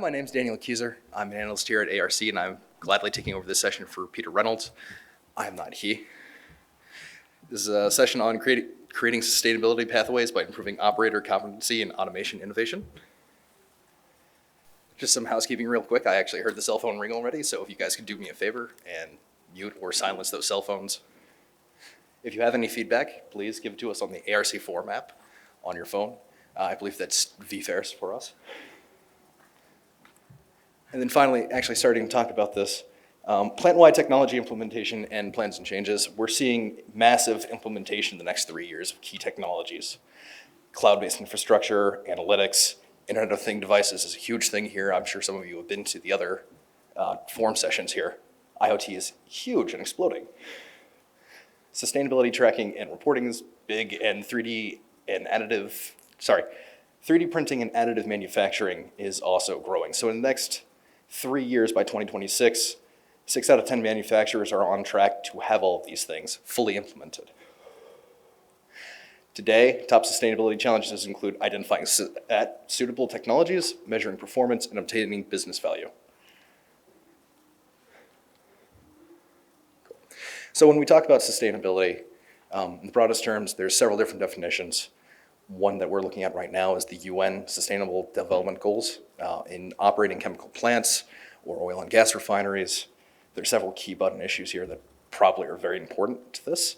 My name's Daniel Keyser. I'm an analyst here at ARC, and I'm gladly taking over this session for Peter Reynolds. I am not he. This is a session on creating sustainability pathways by improving operator competency and automation innovation. Just some housekeeping real quick. I actually heard the cell phone ring already, so if you guys could do me a favor and mute or silence those cell phones. If you have any feedback, please give it to us on the ARC4 map on your phone. I believe that's VFairs for us. And then finally, actually starting to talk about this, plant-wide technology implementation and plans and changes. We're seeing massive implementation in the next 3 years of key technologies. Cloud-based infrastructure, analytics, Internet of Things devices is a huge thing here. I'm sure some of you have been to the other forum sessions here. IoT is huge and exploding. Sustainability tracking and reporting is big, and 3D printing and additive manufacturing is also growing. So in the next 3 years, by 2026, 6 out of 10 manufacturers are on track to have all of these things fully implemented. Today, top sustainability challenges include identifying suitable technologies, measuring performance, and obtaining business value. So when we talk about sustainability, in the broadest terms, there's several different definitions. One that we're looking at right now is the UN Sustainable Development Goals. In operating chemical plants or oil and gas refineries, there's several key button issues here that probably are very important to this,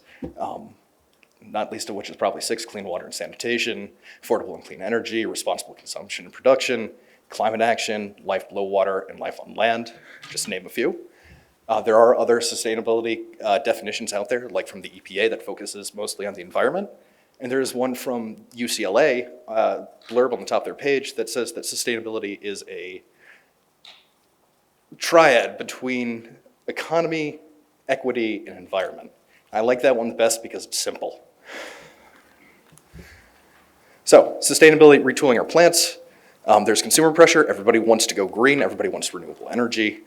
not least of which is probably 6, clean water and sanitation, affordable and clean energy, responsible consumption and production, climate action, life below water, and life on land, just to name a few. There are other sustainability definitions out there, like from the EPA that focuses mostly on the environment. And there's one from UCLA, blurb on the top of their page, that says that sustainability is a triad between economy, equity, and environment. I like that one the best because it's simple. So, sustainability, retooling our plants. There's consumer pressure. Everybody wants to go green. Everybody wants renewable energy.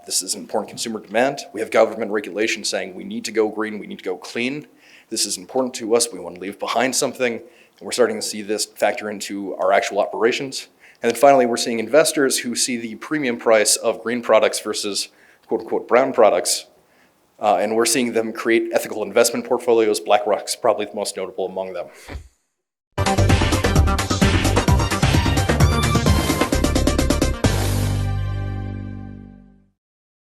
This is an important consumer demand. We have government regulation saying we need to go green, we need to go clean. This is important to us. We want to leave behind something. And we're starting to see this factor into our actual operations. And then finally, we're seeing investors who see the premium price of green products versus quote unquote brown products. And we're seeing them create ethical investment portfolios. BlackRock's probably the most notable among them.